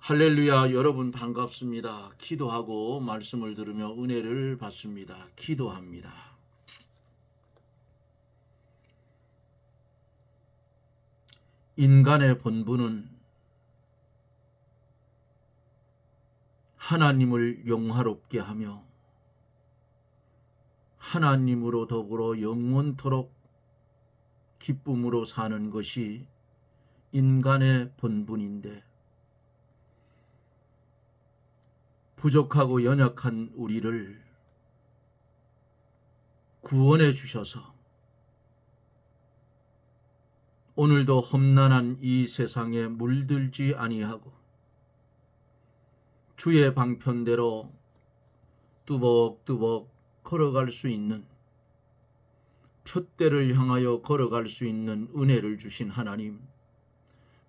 할렐루야. 여러분 반갑습니다. 기도하고 말씀을 들으며 은혜를 받습니다. 기도합니다. 인간의 본분은 하나님을 영화롭게 하며 하나님으로 더불어 영원토록 기쁨으로 사는 것이 인간의 본분인데, 부족하고 연약한 우리를 구원해 주셔서 오늘도 험난한 이 세상에 물들지 아니하고 주의 방편대로 뚜벅뚜벅 걸어갈 수 있는, 푯대를 향하여 걸어갈 수 있는 은혜를 주신 하나님,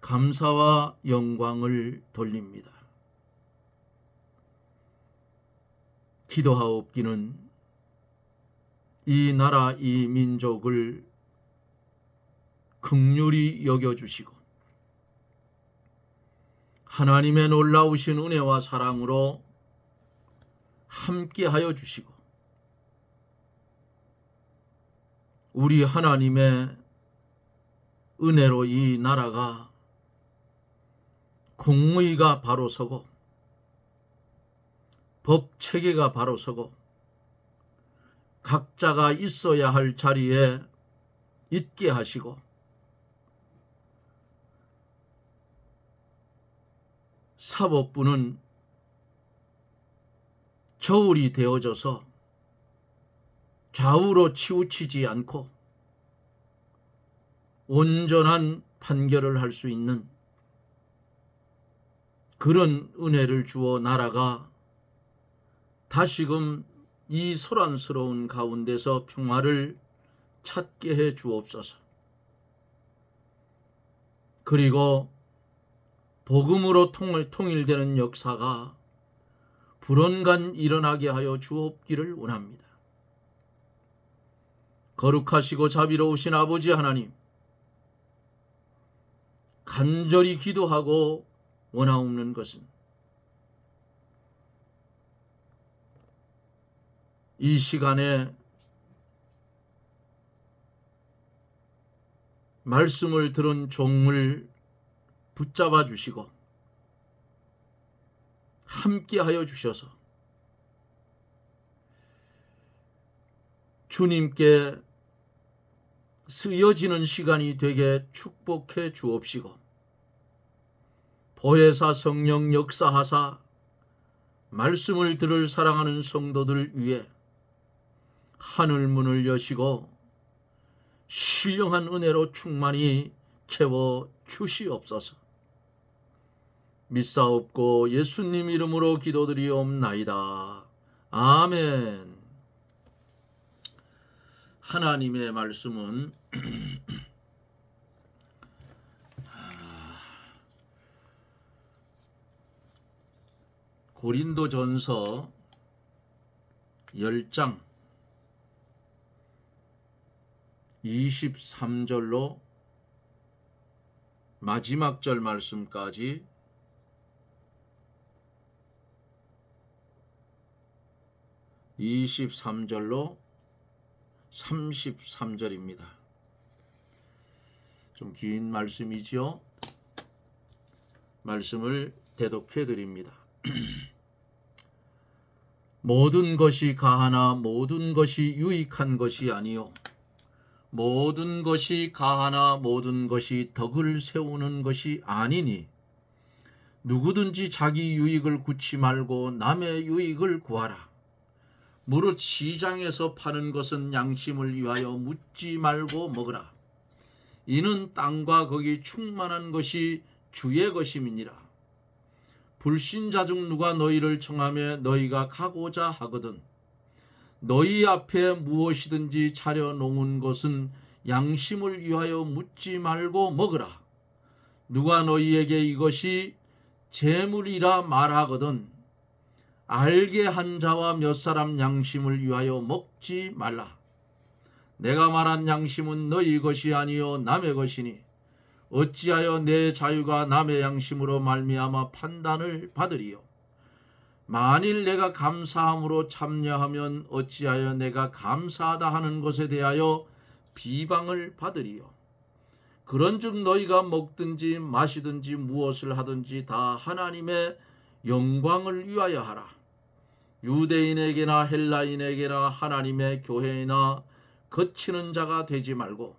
감사와 영광을 돌립니다. 기도하옵기는 이 나라 이 민족을 긍휼히 여겨주시고 하나님의 놀라우신 은혜와 사랑으로 함께하여 주시고 우리 하나님의 은혜로 이 나라가 공의가 바로 서고 법 체계가 바로 서고 각자가 있어야 할 자리에 있게 하시고 사법부는 저울이 되어져서 좌우로 치우치지 않고 온전한 판결을 할 수 있는 그런 은혜를 주어 나라가 다시금 이 소란스러운 가운데서 평화를 찾게 해 주옵소서. 그리고 복음으로 통일되는 역사가 불언간 일어나게 하여 주옵기를 원합니다. 거룩하시고 자비로우신 아버지 하나님, 간절히 기도하고 원하옵는 것은 이 시간에 말씀을 들은 종을 붙잡아 주시고 함께하여 주셔서 주님께 쓰여지는 시간이 되게 축복해 주옵시고 보혜사 성령 역사하사 말씀을 들을 사랑하는 성도들 위해 하늘 문을 여시고 신령한 은혜로 충만히 채워 주시옵소서. 믿사옵고 예수님 이름으로 기도드리옵나이다. 아멘. 하나님의 말씀은 고린도전서 10장 23절로 마지막 절 말씀까지 (23절로) 33절입니다. 좀 긴 말씀이지요. 말씀을 대독해 드립니다. 모든 것이 가하나 모든 것이 유익한 것이 아니요 모든 것이 가하나 모든 것이 덕을 세우는 것이 아니니 누구든지 자기 유익을 구치 말고 남의 유익을 구하라. 무릇 시장에서 파는 것은 양심을 위하여 묻지 말고 먹으라. 이는 땅과 거기 충만한 것이 주의 것임이니라. 불신자 중 누가 너희를 청하며 너희가 가고자 하거든 너희 앞에 무엇이든지 차려놓은 것은 양심을 위하여 묻지 말고 먹으라. 누가 너희에게 이것이 재물이라 말하거든 알게 한 자와 몇 사람 양심을 위하여 먹지 말라. 내가 말한 양심은 너희 것이 아니요 남의 것이니 어찌하여 내 자유가 남의 양심으로 말미암아 판단을 받으리요. 만일 내가 감사함으로 참여하면 어찌하여 내가 감사하다 하는 것에 대하여 비방을 받으리요. 그런즉 너희가 먹든지 마시든지 무엇을 하든지 다 하나님의 영광을 위하여 하라. 유대인에게나 헬라인에게나 하나님의 교회나 거치는 자가 되지 말고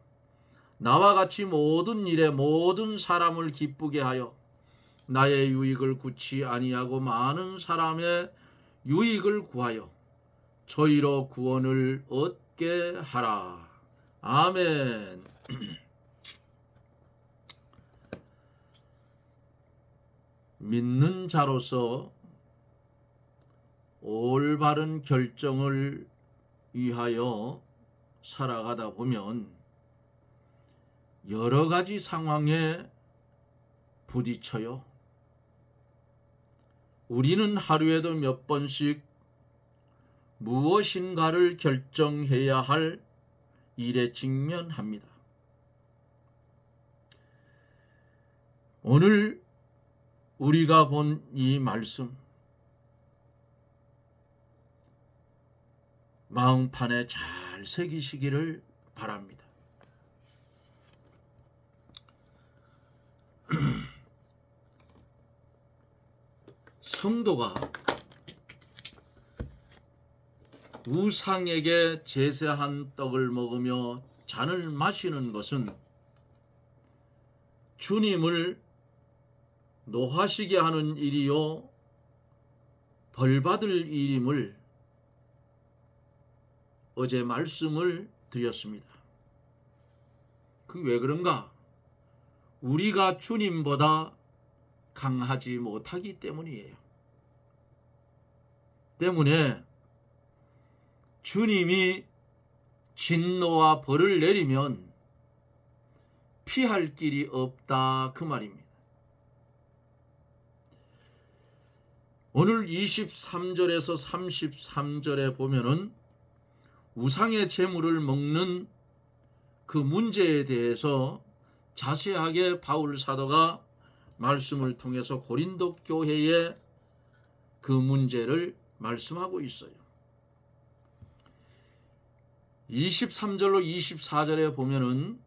나와 같이 모든 일에 모든 사람을 기쁘게 하여 나의 유익을 구치 아니하고 많은 사람의 유익을 구하여 저희로 구원을 얻게 하라. 아멘. 믿는 자로서 올바른 결정을 위하여 살아가다 보면 여러 가지 상황에 부딪혀요. 우리는 하루에도 몇 번씩 무엇인가를 결정해야 할 일에 직면합니다. 오늘 우리가 본 이 말씀, 마음판에 잘 새기시기를 바랍니다. 성도가 우상에게 제사한 떡을 먹으며 잔을 마시는 것은 주님을 노하시게 하는 일이요 벌받을 일임을 어제 말씀을 드렸습니다. 그 왜 그런가? 우리가 주님보다 강하지 못하기 때문이에요. 때문에 주님이 진노와 벌을 내리면 피할 길이 없다 그 말입니다. 오늘 23절에서 33절에 보면은 우상의 제물을 먹는 그 문제에 대해서 자세하게 바울 사도가 말씀을 통해서 고린도 교회의 그 문제를 말씀하고 있어요. 23절로 24절에 보면은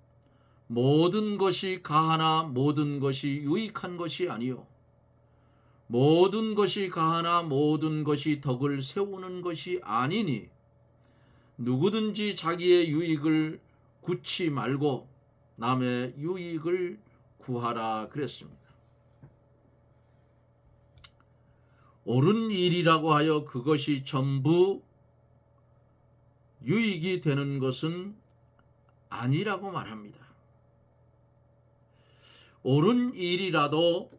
모든 것이 가하나 모든 것이 유익한 것이 아니요 모든 것이 가하나 모든 것이 덕을 세우는 것이 아니니 누구든지 자기의 유익을 구치 말고 남의 유익을 구하라 그랬습니다. 옳은 일이라고 하여 그것이 전부 유익이 되는 것은 아니라고 말합니다. 옳은 일이라도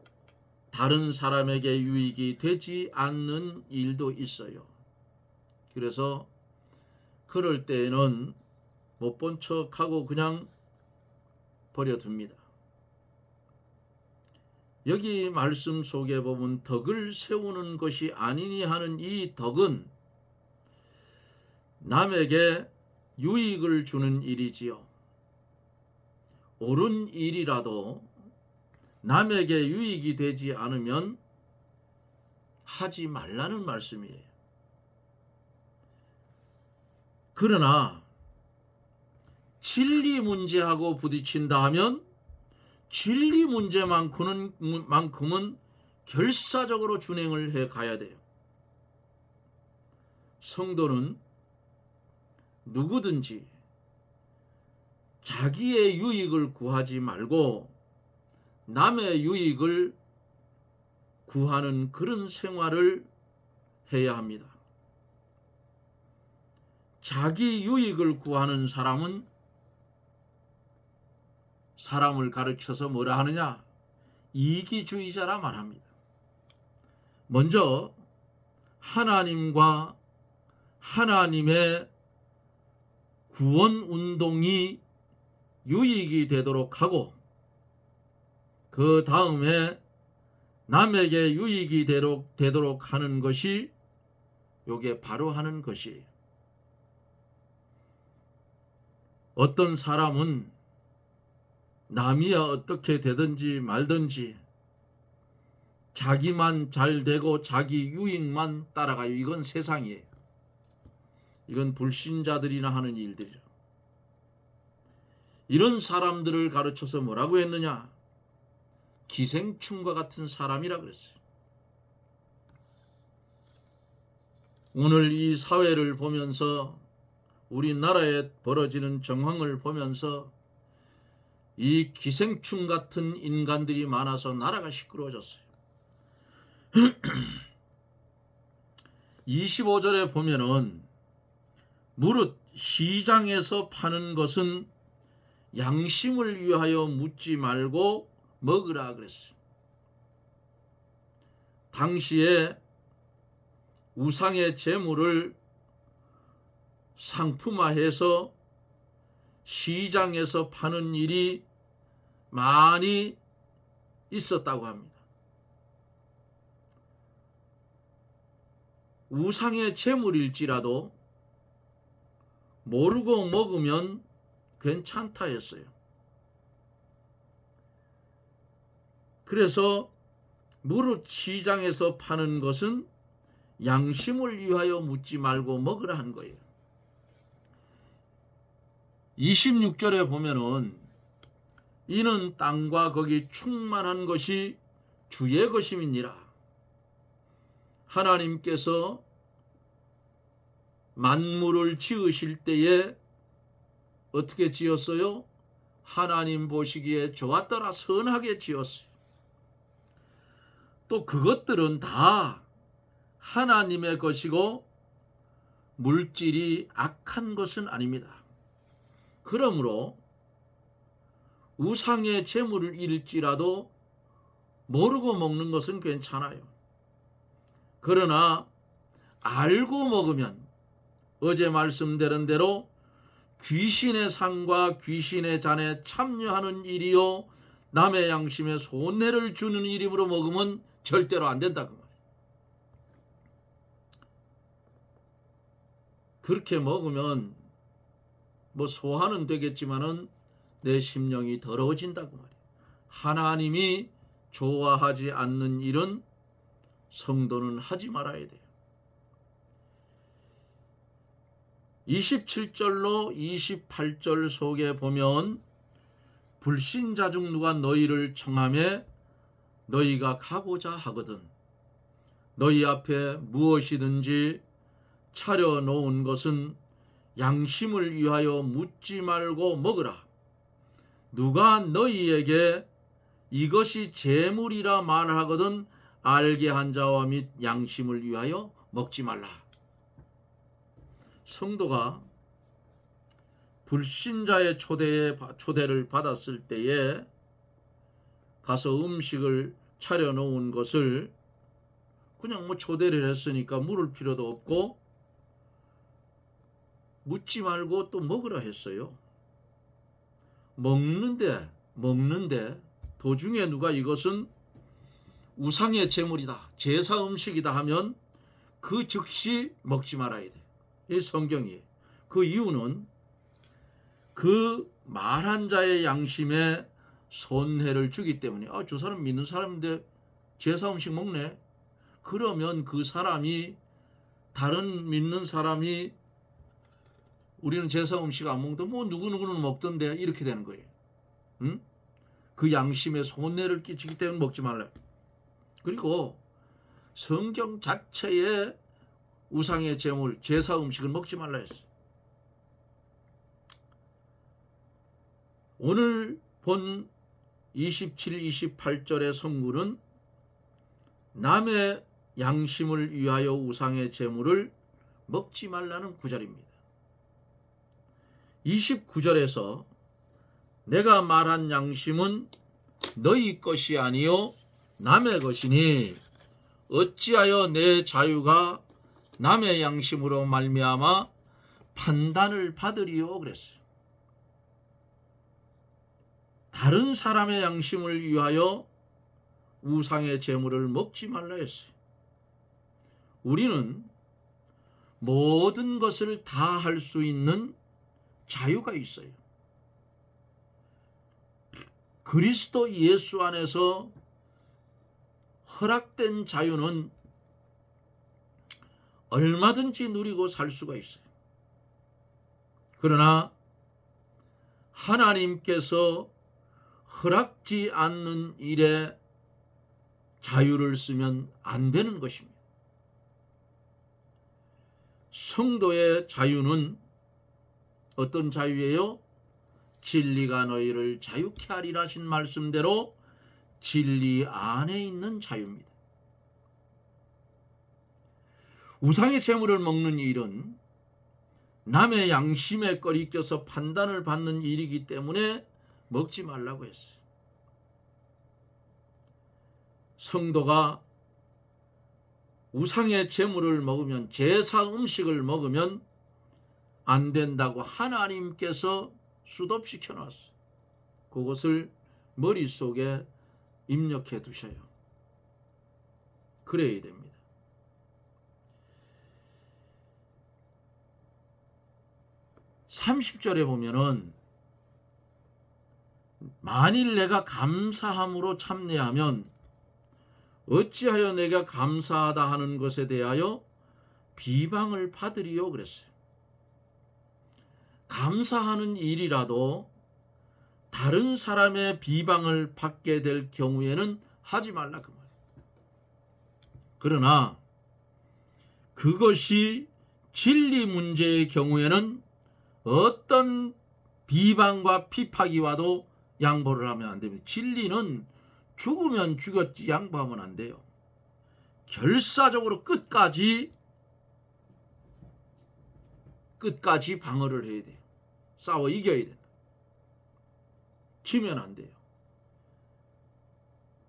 다른 사람에게 유익이 되지 않는 일도 있어요. 그래서 그럴 때에는 못 본 척하고 그냥 버려둡니다. 여기 말씀 속에 보면 덕을 세우는 것이 아니니 하는 이 덕은 남에게 유익을 주는 일이지요. 옳은 일이라도 남에게 유익이 되지 않으면 하지 말라는 말씀이에요. 그러나 진리 문제하고 부딪힌다 하면 진리 문제만큼은 결사적으로 준행을 해 가야 돼요. 성도는 누구든지 자기의 유익을 구하지 말고 남의 유익을 구하는 그런 생활을 해야 합니다. 자기 유익을 구하는 사람은 사람을 가르쳐서 뭐라 하느냐? 이기주의자라 말합니다. 먼저 하나님과 하나님의 구원 운동이 유익이 되도록 하고 그 다음에 남에게 유익이 되도록 하는 것이 요게 바로 하는 것이에요. 어떤 사람은 남이야 어떻게 되든지 말든지 자기만 잘 되고 자기 유익만 따라가요. 이건 세상이에요. 이건 불신자들이나 하는 일들이죠. 이런 사람들을 가르쳐서 뭐라고 했느냐? 기생충과 같은 사람이라 그랬어요. 오늘 이 사회를 보면서 우리나라에 벌어지는 정황을 보면서 이 기생충 같은 인간들이 많아서 나라가 시끄러워졌어요. 25절에 보면은 무릇 시장에서 파는 것은 양심을 위하여 묻지 말고 먹으라 그랬어요. 당시에 우상의 제물을 상품화해서 시장에서 파는 일이 많이 있었다고 합니다. 우상의 제물일지라도 모르고 먹으면 괜찮다 했어요. 그래서 무릇 시장에서 파는 것은 양심을 위하여 묻지 말고 먹으라 한 거예요. 26절에 보면은 이는 땅과 거기 충만한 것이 주의 것임이니라. 하나님께서 만물을 지으실 때에 어떻게 지었어요? 하나님 보시기에 좋았더라, 선하게 지었어요. 또 그것들은 다 하나님의 것이고 물질이 악한 것은 아닙니다. 그러므로 우상의 제물을 일지라도 모르고 먹는 것은 괜찮아요. 그러나 알고 먹으면 어제 말씀드린 대로 귀신의 상과 귀신의 잔에 참여하는 일이요 남의 양심에 손해를 주는 일임으로 먹으면 절대로 안 된다 그 말이에요. 그렇게 먹으면 뭐 소화는 되겠지만은 내 심령이 더러워진다 그 말이에요. 하나님이 좋아하지 않는 일은 성도는 하지 말아야 돼요. 27절로 28절 속에 보면 불신자 중 누가 너희를 청하매 너희가 가고자 하거든 너희 앞에 무엇이든지 차려놓은 것은 양심을 위하여 묻지 말고 먹으라. 누가 너희에게 이것이 재물이라 말하거든 알게 한 자와 및 양심을 위하여 먹지 말라. 성도가 불신자의 초대를 받았을 때에 가서 음식을 차려놓은 것을 그냥 뭐 초대를 했으니까 물을 필요도 없고 묻지 말고 또 먹으라 했어요. 먹는데 도중에 누가 이것은 우상의 제물이다, 제사 음식이다 하면 그 즉시 먹지 말아야 돼. 이 성경이에요. 그 이유는 그 말한 자의 양심에 손해를 주기 때문에 저 사람 믿는 사람인데 제사 음식 먹네. 그러면 그 사람이 다른 믿는 사람이 우리는 제사 음식 안 먹는데 뭐 누구누구는 먹던데 이렇게 되는 거예요. 응? 그 양심에 손해를 끼치기 때문에 먹지 말라. 그리고 성경 자체에 우상의 제물, 제사 음식을 먹지 말라 했어요. 오늘 본 27, 28절의 성구는 남의 양심을 위하여 우상의 제물을 먹지 말라는 구절입니다. 29절에서 내가 말한 양심은 너희 것이 아니요 남의 것이니 어찌하여 내 자유가 남의 양심으로 말미암아 판단을 받으리요 그랬어요. 다른 사람의 양심을 위하여 우상의 제물을 먹지 말라 했어요. 우리는 모든 것을 다 할 수 있는 자유가 있어요. 그리스도 예수 안에서 허락된 자유는 얼마든지 누리고 살 수가 있어요. 그러나 하나님께서 허락지 않는 일에 자유를 쓰면 안 되는 것입니다. 성도의 자유는 어떤 자유예요? 진리가 너희를 자유케 하리라 하신 말씀대로 진리 안에 있는 자유입니다. 우상의 재물을 먹는 일은 남의 양심에 꺼리껴서 판단을 받는 일이기 때문에 먹지 말라고 했어요. 성도가 우상의 재물을 먹으면, 제사 음식을 먹으면 안 된다고 하나님께서 수도시켜 놨어요. 그것을 머릿속에 입력해 두셔요. 그래야 됩니다. (30절에) 보면은 만일 내가 감사함으로 참내하면 어찌하여 내가 감사하다 하는 것에 대하여 비방을 받으리요 그랬어요. 감사하는 일이라도 다른 사람의 비방을 받게 될 경우에는 하지 말라 그 말이에요. 그러나 그것이 진리 문제의 경우에는 어떤 비방과 핍박이 와도 양보를 하면 안 됩니다. 진리는 죽으면 죽었지 양보하면 안 돼요. 결사적으로 끝까지 방어를 해야 돼요. 싸워 이겨야 된다. 지면 안 돼요.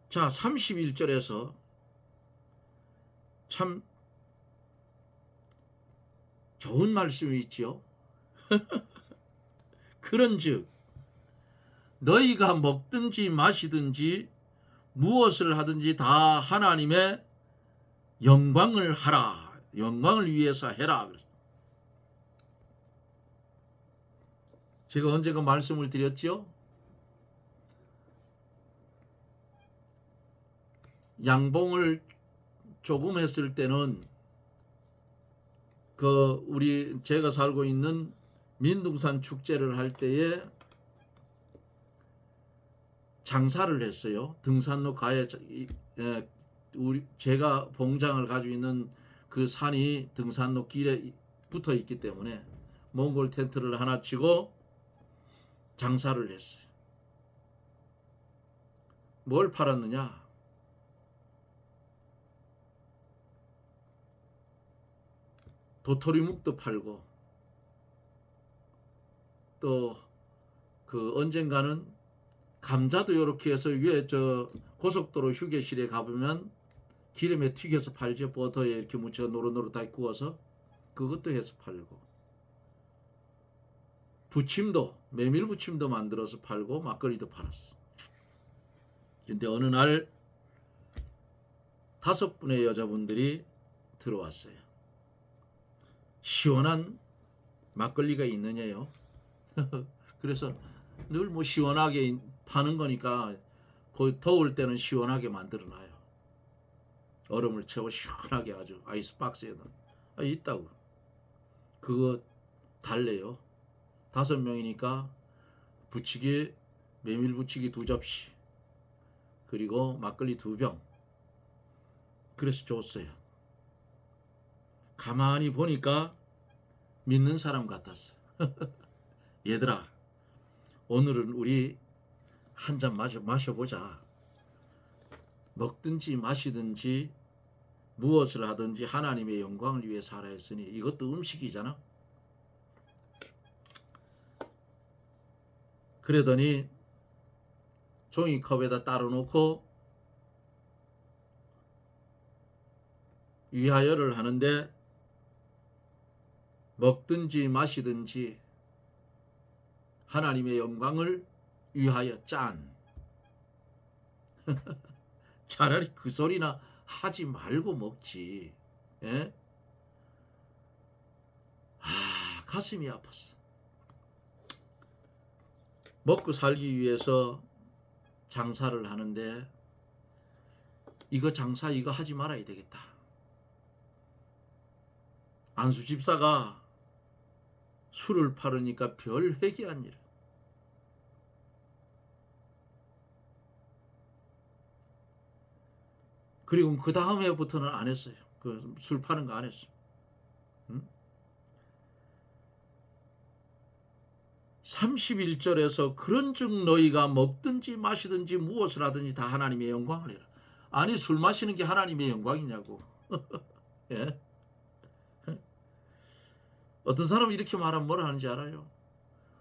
자, 31절에서 참 좋은 말씀이 있지요. 그런즉 너희가 먹든지 마시든지 무엇을 하든지 다 하나님의 영광을 하라. 영광을 위해서 해라. 그랬어요. 제가 언젠가 말씀을 드렸죠. 양봉을 조금 했을 때는 제가 살고 있는 민둥산 축제를 할 때에 장사를 했어요. 등산로 가에 제가 봉장을 가지고 있는 그 산이 등산로 길에 붙어 있기 때문에 몽골 텐트를 하나 치고 장사를 했어요. 뭘 팔았느냐? 도토리묵도 팔고, 또 언젠가는 감자도 이렇게 해서 위에 고속도로 휴게실에 가보면 기름에 튀겨서 팔죠. 버터에 이렇게 묻혀 노릇노릇하게 구워서 그것도 해서 팔고, 부침도, 메밀 부침도 만들어서 팔고, 막걸리도 팔았어. 근데 어느 날 5분의 여자분들이 들어왔어요. 시원한 막걸리가 있느냐요? 그래서 늘 뭐 시원하게 파는 거니까 거의 더울 때는 시원하게 만들어놔요. 얼음을 채워 시원하게 아주 아이스박스에 넣어. 있다고. 그거 달래요. 5명이니까 부치기, 메밀 부치기 2접시, 그리고 막걸리 2병. 그래서 줬어요. 가만히 보니까 믿는 사람 같았어. 얘들아, 오늘은 우리 한 잔 마셔보자. 먹든지 마시든지 무엇을 하든지 하나님의 영광을 위해 살아 했으니 이것도 음식이잖아. 그러더니 종이컵에다 따로 놓고 위하여를 하는데, 먹든지 마시든지 하나님의 영광을 위하여 짠. 차라리 그 소리나 하지 말고 먹지. 예? 가슴이 아팠어. 먹고 살기 위해서 장사를 하는데 이거 장사 이거 하지 말아야 되겠다. 안수 집사가 술을 팔으니까 별 회개한 일. 그리고 그 다음 해부터는 안 했어요. 그 술 파는 거 안 했어요. 응? 31절에서 그런즉 너희가 먹든지 마시든지 무엇을 하든지 다 하나님의 영광을 해라. 아니 술 마시는 게 하나님의 영광이냐고. 예? 어떤 사람은 이렇게 말하면 뭐라 하는지 알아요?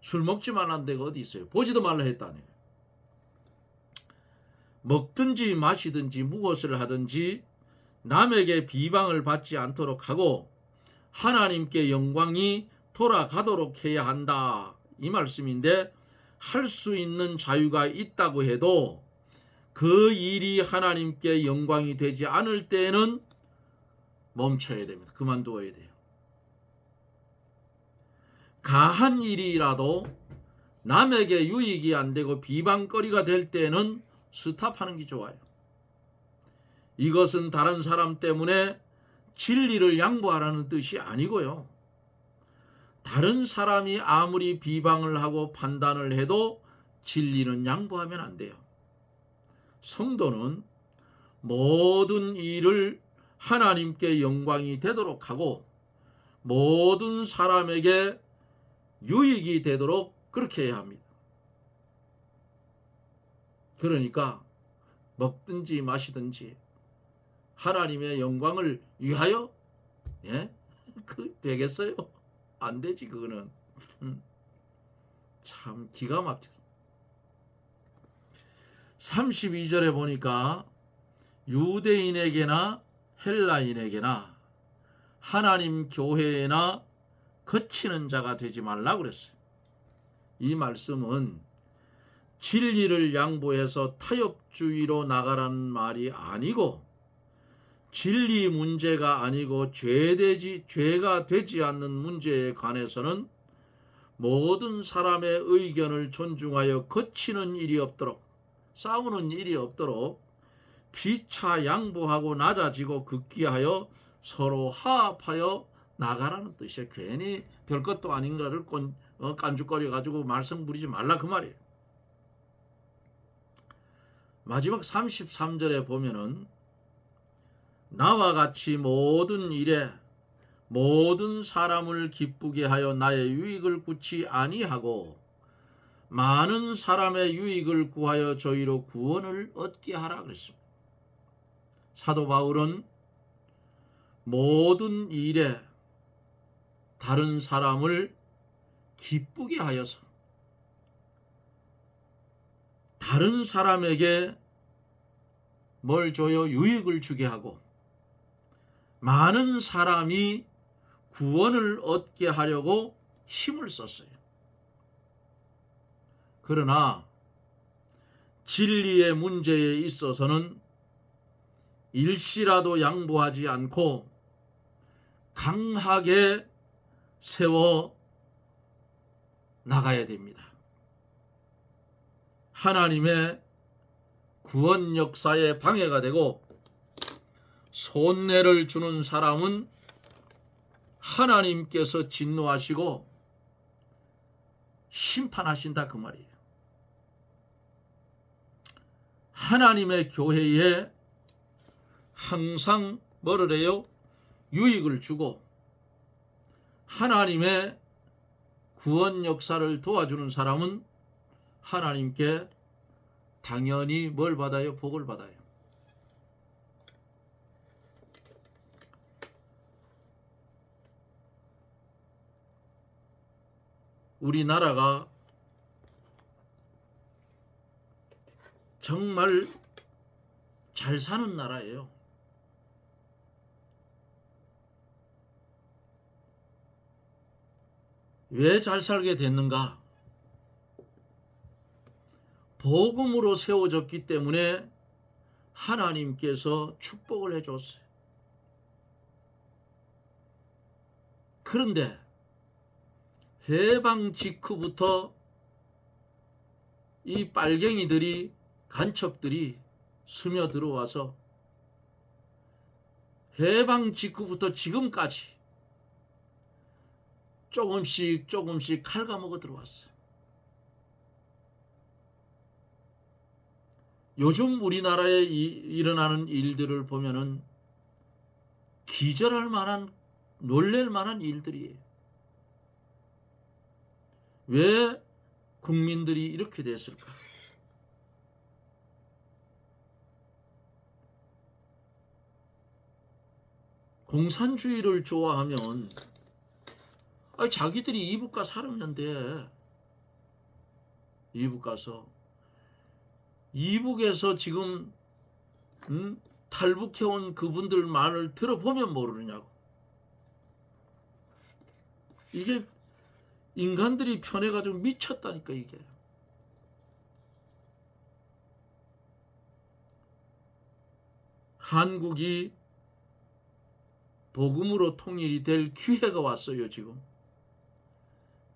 술 먹지 말라는 데가 어디 있어요? 보지도 말라 했다네. 먹든지 마시든지 무엇을 하든지 남에게 비방을 받지 않도록 하고 하나님께 영광이 돌아가도록 해야 한다. 이 말씀인데 할 수 있는 자유가 있다고 해도 그 일이 하나님께 영광이 되지 않을 때에는 멈춰야 됩니다. 그만두어야 돼요. 가한 일이라도 남에게 유익이 안 되고 비방거리가 될 때는 스탑하는 게 좋아요. 이것은 다른 사람 때문에 진리를 양보하라는 뜻이 아니고요. 다른 사람이 아무리 비방을 하고 판단을 해도 진리는 양보하면 안 돼요. 성도는 모든 일을 하나님께 영광이 되도록 하고 모든 사람에게 유익이 되도록 그렇게 해야 합니다. 그러니까 먹든지 마시든지 하나님의 영광을 위하여 예? 그 되겠어요? 안 되지 그거는. 참 기가 막혀. 32절에 보니까 유대인에게나 헬라인에게나 하나님 교회나 거치는 자가 되지 말라고 그랬어요. 이 말씀은 진리를 양보해서 타협주의로 나가라는 말이 아니고 진리 문제가 아니고 죄가 되지 않는 문제에 관해서는 모든 사람의 의견을 존중하여 거치는 일이 없도록 싸우는 일이 없도록 피차 양보하고 낮아지고 극기하여 서로 화합하여 나가라는 뜻이에요. 괜히 별것도 아닌 거를 깐죽거려 가지고 말썽 부리지 말라 그 말이에요. 마지막 33절에 보면은 나와 같이 모든 일에 모든 사람을 기쁘게 하여 나의 유익을 구치 아니하고 많은 사람의 유익을 구하여 저희로 구원을 얻게 하라 그랬습니다. 사도 바울은 모든 일에 다른 사람을 기쁘게 하여서 다른 사람에게 뭘 줘요? 유익을 주게 하고 많은 사람이 구원을 얻게 하려고 힘을 썼어요. 그러나 진리의 문제에 있어서는 일시라도 양보하지 않고 강하게 세워 나가야 됩니다. 하나님의 구원 역사에 방해가 되고 손해를 주는 사람은 하나님께서 진노하시고 심판하신다 그 말이에요. 하나님의 교회에 항상 뭐를 해요? 유익을 주고 하나님의 구원 역사를 도와주는 사람은 하나님께 당연히 뭘 받아요? 복을 받아요. 우리나라가 정말 잘 사는 나라예요. 왜 잘 살게 됐는가? 복음으로 세워졌기 때문에 하나님께서 축복을 해줬어요. 그런데 해방 직후부터 이 빨갱이들이 간첩들이 스며들어와서 해방 직후부터 지금까지 조금씩 갉아먹어 들어왔어요. 요즘 우리나라에 일어나는 일들을 보면은 기절할 만한, 놀랄 만한 일들이에요. 왜 국민들이 이렇게 됐을까? 공산주의를 좋아하면 자기들이 이북 가 살면 돼. 이북 가서 이북에서 지금 탈북해온 그분들 말을 들어보면 모르느냐고. 이게 인간들이 편해가지고 미쳤다니까. 이게 한국이 복음으로 통일이 될 기회가 왔어요. 지금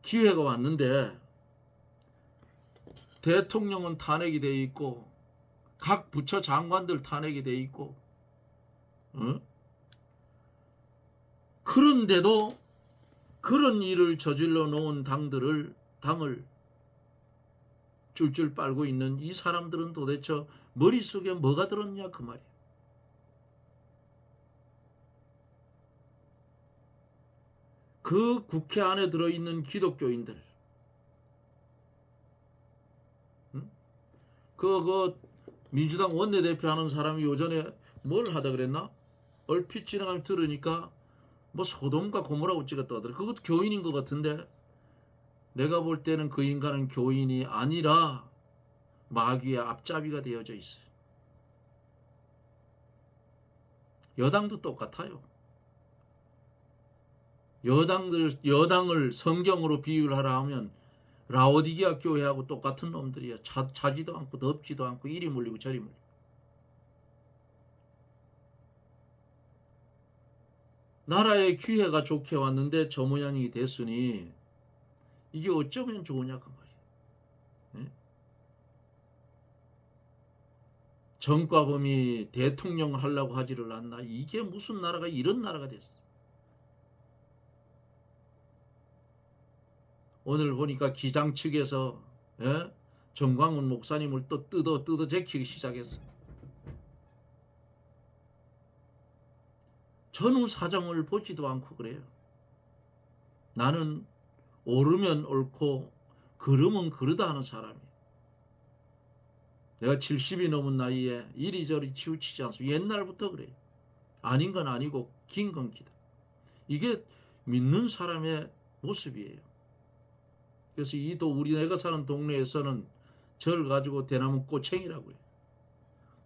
기회가 왔는데 대통령은 탄핵이 돼 있고 각 부처 장관들 탄핵이 돼 있고 그런데도 그런 일을 저질러 놓은 당을 줄줄 빨고 있는 이 사람들은 도대체 머릿속에 뭐가 들었냐 그 말이에요. 그 국회 안에 들어있는 기독교인들, 그 민주당 원내대표 하는 사람이 요전에 뭘 하다 그랬나? 얼핏 지나가면 들으니까 뭐 소돔과 고모라고 찍었다더라. 그것도 교인인 것 같은데 내가 볼 때는 그 인간은 교인이 아니라 마귀의 앞잡이가 되어져 있어요. 여당도 똑같아요. 여당을 성경으로 비유를 하라 하면 라오디게아 교회하고 똑같은 놈들이야. 자지도 않고 덥지도 않고 이리 물리고 저리 물리고. 나라의 기회가 좋게 왔는데 저 모양이 됐으니 이게 어쩌면 좋으냐 그 말이에요. 네? 전과범이 대통령을 하려고 하지를 않나. 이게 무슨 나라가 이런 나라가 됐어. 오늘 보니까 기장 측에서 정광훈 목사님을 또 뜯어 제키기 시작했어. 전후 사정을 보지도 않고 그래요. 나는 옳으면 옳고 그르면 그르다 하는 사람이에요. 내가 70이 넘은 나이에 이리저리 치우치지 않습니다. 옛날부터 그래요. 아닌 건 아니고 긴 건 기다. 이게 믿는 사람의 모습이에요. 그래서 우리 내가 사는 동네에서는 저를 가지고 대나무 꼬챙이라고 해요.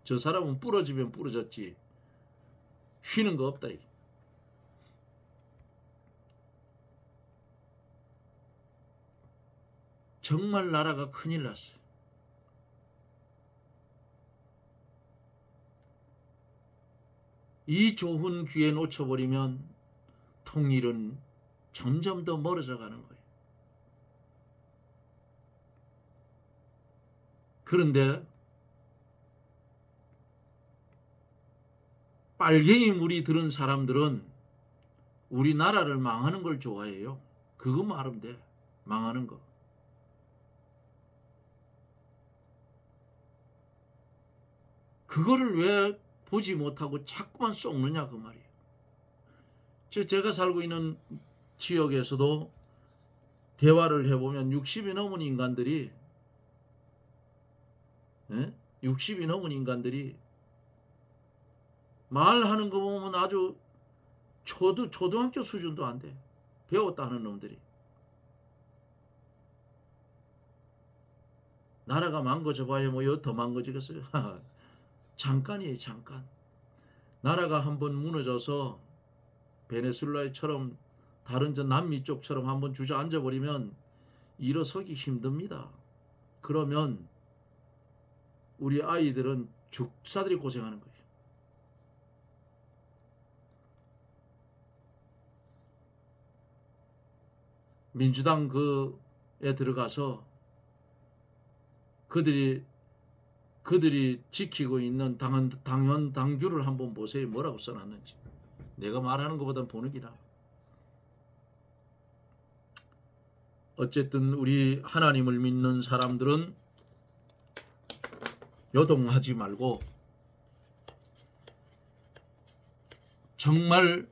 저 사람은 부러지면 부러졌지 쉬는 거 없다. 이게. 정말 나라가 큰일 났어요. 이 좋은 기회 놓쳐버리면 통일은 점점 더 멀어져 가는 거예요. 그런데 빨갱이 물이 들은 사람들은 우리나라를 망하는 걸 좋아해요. 그거 말하면 돼. 망하는 거. 그거를 왜 보지 못하고 자꾸만 쏟느냐 그 말이에요. 제가 살고 있는 지역에서도 대화를 해보면 60이 넘은 인간들이 60이 넘은 인간들이 말하는 거 보면 아주 초등학교 수준도 안 돼. 배웠다 하는 놈들이. 나라가 망가져봐야 뭐 더 망가지겠어요. 잠깐이에요. 잠깐. 나라가 한번 무너져서 베네수엘라처럼 다른 저 남미 쪽처럼 한번 주저앉아버리면 일어서기 힘듭니다. 그러면 우리 아이들은 죽사들이 고생하는 거예요. 민주당 그에 들어가서 그들이 그들이 지키고 있는 당연 당규를 한번 보세요. 뭐라고 써놨는지. 내가 말하는 것보단 보는 기라. 어쨌든 우리 하나님을 믿는 사람들은 요동하지 말고 정말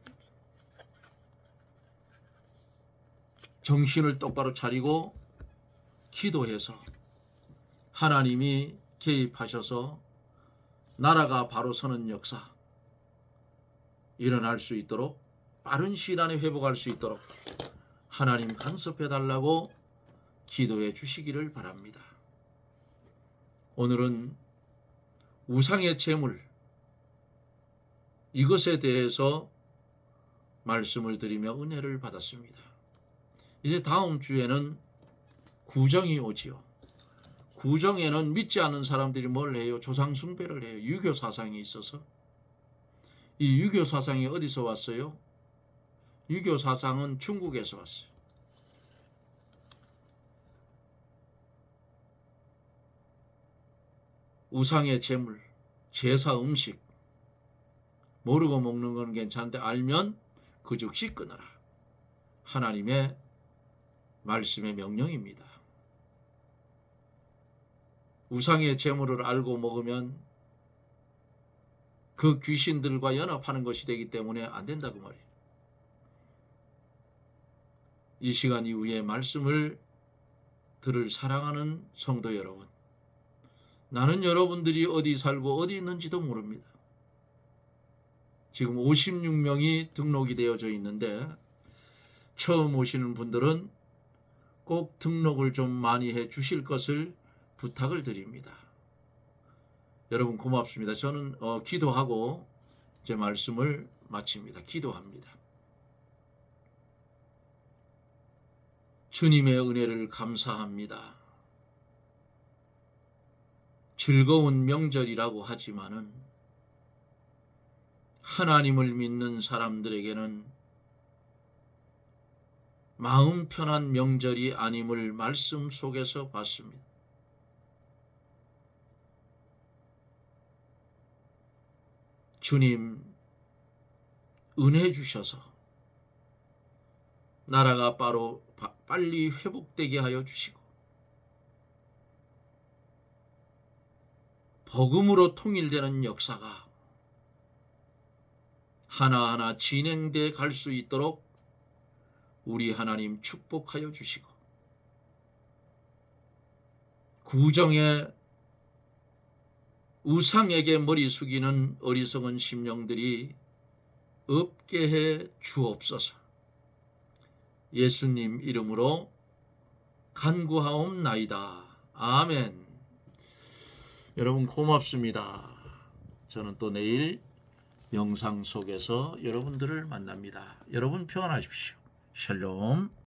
정신을 똑바로 차리고 기도해서 하나님이 개입하셔서 나라가 바로 서는 역사 일어날 수 있도록 빠른 시일 안에 회복할 수 있도록 하나님 간섭해 달라고 기도해 주시기를 바랍니다. 오늘은 우상의 제물 이것에 대해서 말씀을 드리며 은혜를 받았습니다. 이제 다음 주에는 구정이 오지요. 구정에는 믿지 않는 사람들이 뭘 해요? 조상 숭배를 해요. 유교 사상이 있어서. 이 유교 사상이 어디서 왔어요? 유교 사상은 중국에서 왔어요. 우상의 제물, 제사 음식 모르고 먹는 건 괜찮은데 알면 그 즉시 끊어라. 하나님의 말씀의 명령입니다. 우상의 제물을 알고 먹으면 그 귀신들과 연합하는 것이 되기 때문에 안 된다 그 말이에요. 이 시간 이후에 말씀을 들을 사랑하는 성도 여러분, 나는 여러분들이 어디 살고 어디 있는지도 모릅니다. 지금 56명이 등록이 되어져 있는데 처음 오시는 분들은 꼭 등록을 좀 많이 해 주실 것을 부탁을 드립니다. 여러분 고맙습니다. 저는 기도하고 제 말씀을 마칩니다. 기도합니다. 주님의 은혜를 감사합니다. 즐거운 명절이라고 하지만은 하나님을 믿는 사람들에게는 마음 편한 명절이 아님을 말씀 속에서 봤습니다. 주님, 은혜 주셔서 나라가 빨리 회복되게 하여 주시고 복음으로 통일되는 역사가 하나하나 진행돼 갈 수 있도록 우리 하나님 축복하여 주시고 구정에 우상에게 머리 숙이는 어리석은 심령들이 없게 해 주옵소서. 예수님 이름으로 간구하옵나이다. 아멘. 여러분 고맙습니다. 저는 또 내일 영상 속에서 여러분들을 만납니다. 여러분 평안하십시오. 샬롬.